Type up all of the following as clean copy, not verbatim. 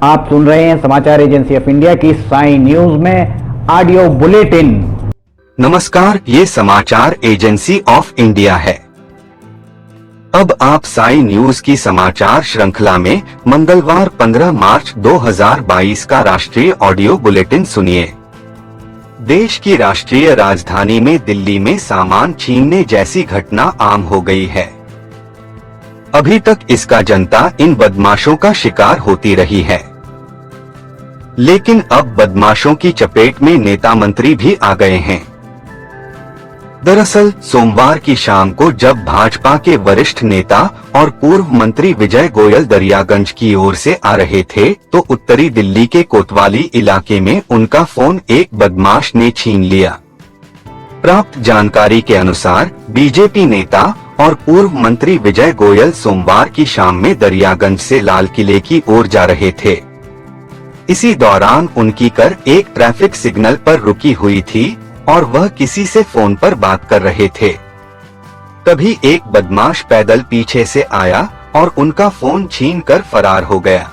आप सुन रहे हैं समाचार एजेंसी ऑफ इंडिया की साई न्यूज में ऑडियो बुलेटिन। नमस्कार, ये समाचार एजेंसी ऑफ इंडिया है। अब आप साई न्यूज की समाचार श्रृंखला में मंगलवार 15 मार्च 2022 का राष्ट्रीय ऑडियो बुलेटिन सुनिए। देश की राष्ट्रीय राजधानी में दिल्ली में सामान छीनने जैसी घटना आम हो गई है। अभी तक इसका जनता इन बदमाशों का शिकार होती रही है, लेकिन अब बदमाशों की चपेट में नेता मंत्री भी आ गए हैं। दरअसल सोमवार की शाम को जब भाजपा के वरिष्ठ नेता और पूर्व मंत्री विजय गोयल दरियागंज की ओर से आ रहे थे तो उत्तरी दिल्ली के कोतवाली इलाके में उनका फोन एक बदमाश ने छीन लिया। प्राप्त जानकारी के अनुसार बीजेपी नेता और पूर्व मंत्री विजय गोयल सोमवार की शाम में दरियागंज से लाल किले की ओर जा रहे थे। इसी दौरान उनकी कार एक ट्रैफिक सिग्नल पर रुकी हुई थी और वह किसी से फोन पर बात कर रहे थे। तभी एक बदमाश पैदल पीछे से आया और उनका फोन छीनकर फरार हो गया।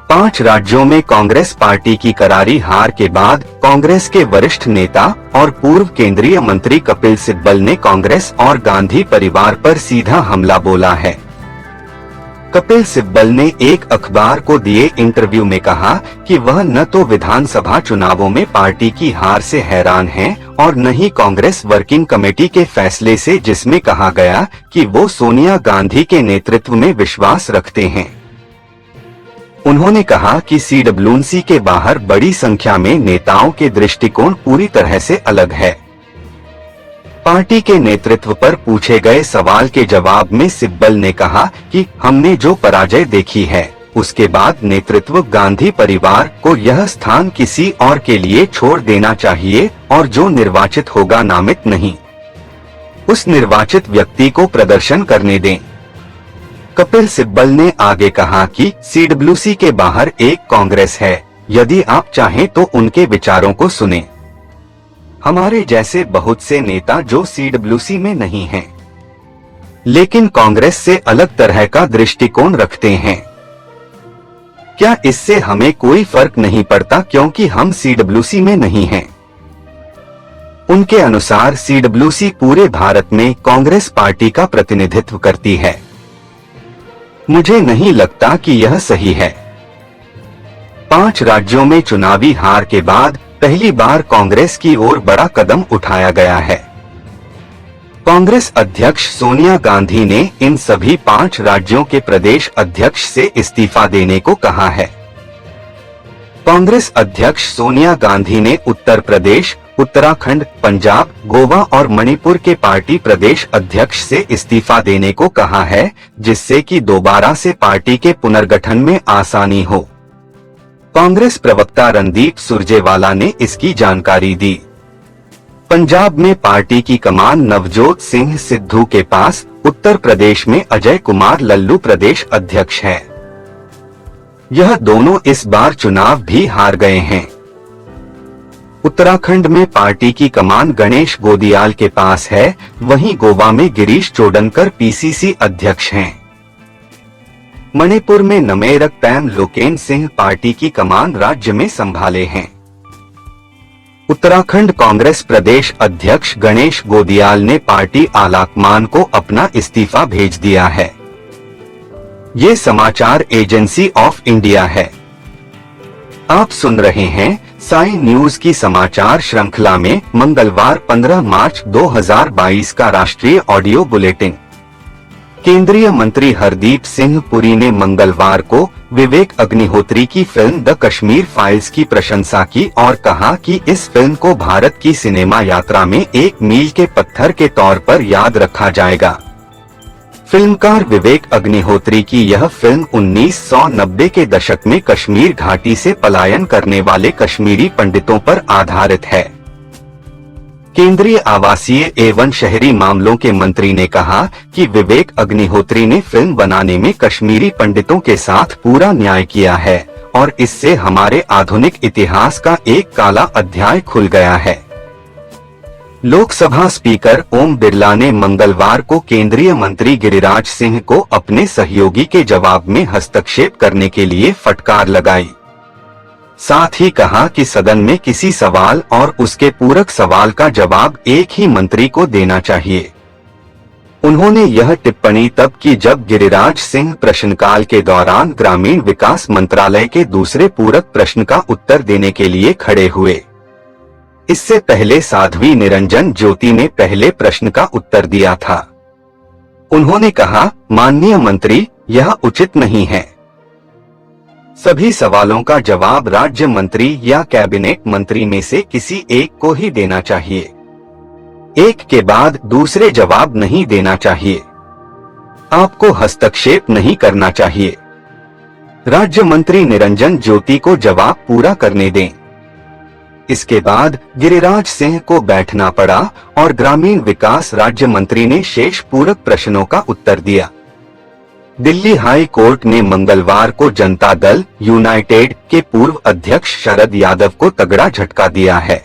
5 राज्यों में कांग्रेस पार्टी की करारी हार के बाद कांग्रेस के वरिष्ठ नेता और पूर्व केंद्रीय मंत्री कपिल सिब्बल ने कांग्रेस और गांधी परिवार पर सीधा हमला बोला है। कपिल सिब्बल ने एक अखबार को दिए इंटरव्यू में कहा कि वह न तो विधानसभा चुनावों में पार्टी की हार से हैरान हैं और न ही कांग्रेस वर्किंग कमेटी के फैसले से, जिसमें कहा गया कि वो सोनिया गांधी के नेतृत्व में विश्वास रखते हैं। उन्होंने कहा कि सीडब्ल्यूसी के बाहर बड़ी संख्या में नेताओं के दृष्टिकोण पूरी तरह से अलग है। पार्टी के नेतृत्व पर पूछे गए सवाल के जवाब में सिब्बल ने कहा कि हमने जो पराजय देखी है उसके बाद नेतृत्व गांधी परिवार को यह स्थान किसी और के लिए छोड़ देना चाहिए और जो निर्वाचित होगा नामित नहीं, उस निर्वाचित व्यक्ति को प्रदर्शन करने दें। कपिल सिब्बल ने आगे कहा कि सीडब्ल्यूसी के बाहर एक कांग्रेस है, यदि आप चाहें तो उनके विचारों को सुनें। हमारे जैसे बहुत से नेता जो सीडब्ल्यूसी में नहीं हैं, लेकिन कांग्रेस से अलग तरह का दृष्टिकोण रखते हैं। क्या इससे हमें कोई फर्क नहीं पड़ता क्योंकि हम सीडब्ल्यूसी में नहीं हैं? उनके अनुसार सीडब्ल्यूसी पूरे भारत में कांग्रेस पार्टी का प्रतिनिधित्व करती है। मुझे नहीं लगता कि यह सही है। 5 राज्यों में चुनावी हार के बाद पहली बार कांग्रेस की ओर बड़ा कदम उठाया गया है। कांग्रेस अध्यक्ष सोनिया गांधी ने इन सभी 5 राज्यों के प्रदेश अध्यक्ष से इस्तीफा देने को कहा है। कांग्रेस अध्यक्ष सोनिया गांधी ने उत्तर प्रदेश, उत्तराखंड, पंजाब, गोवा और मणिपुर के पार्टी प्रदेश अध्यक्ष से इस्तीफा देने को कहा है, जिससे कि दोबारा से पार्टी के पुनर्गठन में आसानी हो। कांग्रेस प्रवक्ता रणदीप सुरजेवाला ने इसकी जानकारी दी। पंजाब में पार्टी की कमान नवजोत सिंह सिद्धू के पास, उत्तर प्रदेश में अजय कुमार लल्लू प्रदेश अध्यक्ष है। यह दोनों इस बार चुनाव भी हार गए हैं। उत्तराखंड में पार्टी की कमान गणेश गोदियाल के पास है, वहीं गोवा में गिरीश चोडनकर पीसीसी अध्यक्ष हैं। मणिपुर में नमेरक पैम लोकेन सिंह पार्टी की कमान राज्य में संभाले हैं। उत्तराखंड कांग्रेस प्रदेश अध्यक्ष गणेश गोदियाल ने पार्टी आलाकमान को अपना इस्तीफा भेज दिया है। ये समाचार एजेंसी ऑफ इंडिया है। आप सुन रहे हैं साई न्यूज की समाचार श्रृंखला में मंगलवार 15 मार्च 2022 का राष्ट्रीय ऑडियो बुलेटिन। केंद्रीय मंत्री हरदीप सिंह पुरी ने मंगलवार को विवेक अग्निहोत्री की फिल्म द कश्मीर फाइल्स की प्रशंसा की और कहा कि इस फिल्म को भारत की सिनेमा यात्रा में एक मील के पत्थर के तौर पर याद रखा जाएगा। फिल्मकार विवेक अग्निहोत्री की यह फिल्म 1990 के दशक में कश्मीर घाटी से पलायन करने वाले कश्मीरी पंडितों पर आधारित है। केंद्रीय आवासीय एवं शहरी मामलों के मंत्री ने कहा कि विवेक अग्निहोत्री ने फिल्म बनाने में कश्मीरी पंडितों के साथ पूरा न्याय किया है और इससे हमारे आधुनिक इतिहास का एक काला अध्याय खुल गया है। लोकसभा स्पीकर ओम बिरला ने मंगलवार को केंद्रीय मंत्री गिरिराज सिंह को अपने सहयोगी के जवाब में हस्तक्षेप करने के लिए फटकार लगाई। साथ ही कहा कि सदन में किसी सवाल और उसके पूरक सवाल का जवाब एक ही मंत्री को देना चाहिए। उन्होंने यह टिप्पणी तब की जब गिरिराज सिंह प्रश्नकाल के दौरान ग्रामीण विकास मंत्रालय के दूसरे पूरक प्रश्न का उत्तर देने के लिए खड़े हुए। इससे पहले साध्वी निरंजन ज्योति ने पहले प्रश्न का उत्तर दिया था। उन्होंने कहा, माननीय मंत्री, यह उचित नहीं है। सभी सवालों का जवाब राज्य मंत्री या कैबिनेट मंत्री में से किसी एक को ही देना चाहिए। एक के बाद दूसरे जवाब नहीं देना चाहिए। आपको हस्तक्षेप नहीं करना चाहिए। राज्य मंत्री निरंजन ज्योति को जवाब पूरा करने दें। इसके बाद गिरिराज सिंह को बैठना पड़ा और ग्रामीण विकास राज्य मंत्री ने शेष पूरक प्रश्नों का उत्तर दिया। दिल्ली हाई कोर्ट ने मंगलवार को जनता दल यूनाइटेड के पूर्व अध्यक्ष शरद यादव को तगड़ा झटका दिया है।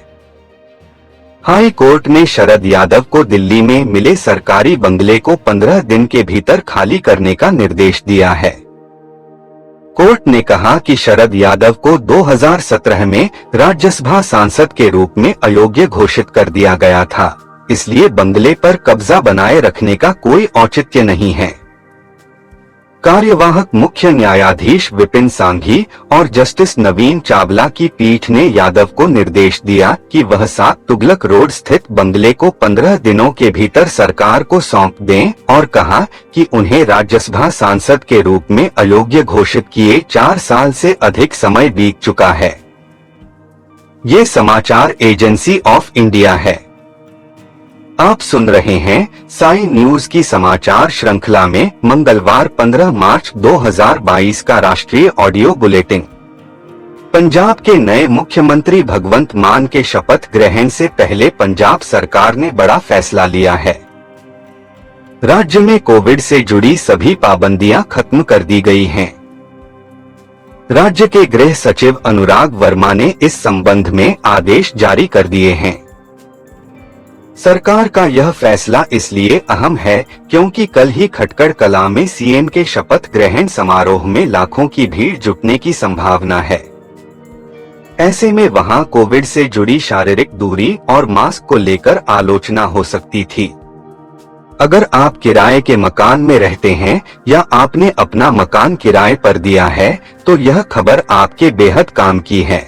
हाई कोर्ट ने शरद यादव को दिल्ली में मिले सरकारी बंगले को 15 दिन के भीतर खाली करने का निर्देश दिया है। कोर्ट ने कहा कि शरद यादव को 2017 में राज्यसभा सांसद के रूप में अयोग्य घोषित कर दिया गया था, इसलिए बंगले पर कब्जा बनाए रखने का कोई औचित्य नहीं है। कार्यवाहक मुख्य न्यायाधीश विपिन सांघी और जस्टिस नवीन चावला की पीठ ने यादव को निर्देश दिया कि वह 7 तुगलक रोड स्थित बंगले को 15 दिनों के भीतर सरकार को सौंप दें और कहा कि उन्हें राज्यसभा सांसद के रूप में अयोग्य घोषित किए 4 साल से अधिक समय बीत चुका है। ये समाचार एजेंसी ऑफ इंडिया है। आप सुन रहे हैं साई न्यूज की समाचार श्रृंखला में मंगलवार 15 मार्च 2022 का राष्ट्रीय ऑडियो बुलेटिन। पंजाब के नए मुख्यमंत्री भगवंत मान के शपथ ग्रहण से पहले पंजाब सरकार ने बड़ा फैसला लिया है। राज्य में कोविड से जुड़ी सभी पाबंदियां खत्म कर दी गई हैं। राज्य के गृह सचिव अनुराग वर्मा ने इस संबंध में आदेश जारी कर दिए हैं। सरकार का यह फैसला इसलिए अहम है क्योंकि कल ही खटकड़ कलां में सीएम के शपथ ग्रहण समारोह में लाखों की भीड़ जुटने की संभावना है। ऐसे में वहां कोविड से जुड़ी शारीरिक दूरी और मास्क को लेकर आलोचना हो सकती थी। अगर आप किराए के मकान में रहते हैं या आपने अपना मकान किराए पर दिया है तो यह खबर आपके बेहद काम की है।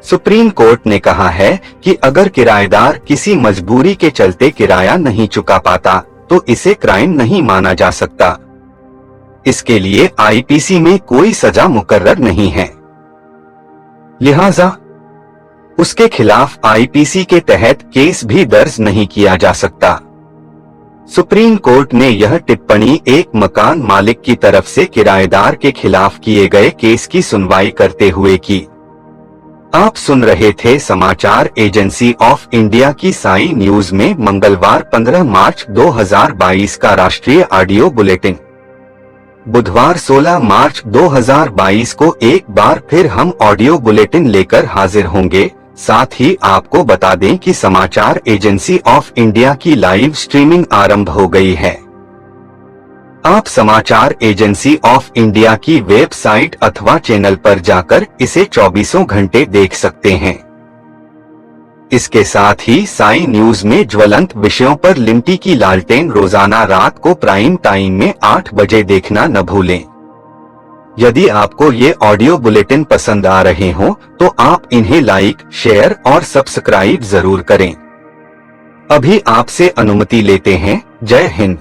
सुप्रीम कोर्ट ने कहा है कि अगर किराएदार किसी मजबूरी के चलते किराया नहीं चुका पाता तो इसे क्राइम नहीं माना जा सकता। इसके लिए आईपीसी में कोई सजा मुकर्रर नहीं है, लिहाजा उसके खिलाफ आईपीसी के तहत केस भी दर्ज नहीं किया जा सकता। सुप्रीम कोर्ट ने यह टिप्पणी एक मकान मालिक की तरफ से किराएदार के खिलाफ किए गए केस की सुनवाई करते हुए की। आप सुन रहे थे समाचार एजेंसी ऑफ इंडिया की साई न्यूज में मंगलवार 15 मार्च 2022 का राष्ट्रीय ऑडियो बुलेटिन। बुधवार 16 मार्च 2022 को एक बार फिर हम ऑडियो बुलेटिन लेकर हाजिर होंगे। साथ ही आपको बता दें कि समाचार एजेंसी ऑफ इंडिया की लाइव स्ट्रीमिंग आरंभ हो गई है। आप समाचार एजेंसी ऑफ इंडिया की वेबसाइट अथवा चैनल पर जाकर इसे 24 घंटे देख सकते हैं। इसके साथ ही साई न्यूज में ज्वलंत विषयों पर लिमटी की लालटेन रोजाना रात को प्राइम टाइम में 8 बजे देखना न भूलें। यदि आपको ये ऑडियो बुलेटिन पसंद आ रहे हो तो आप इन्हें लाइक, शेयर और सब्सक्राइब जरूर करें। अभी आपसे अनुमति लेते हैं। जय हिंद।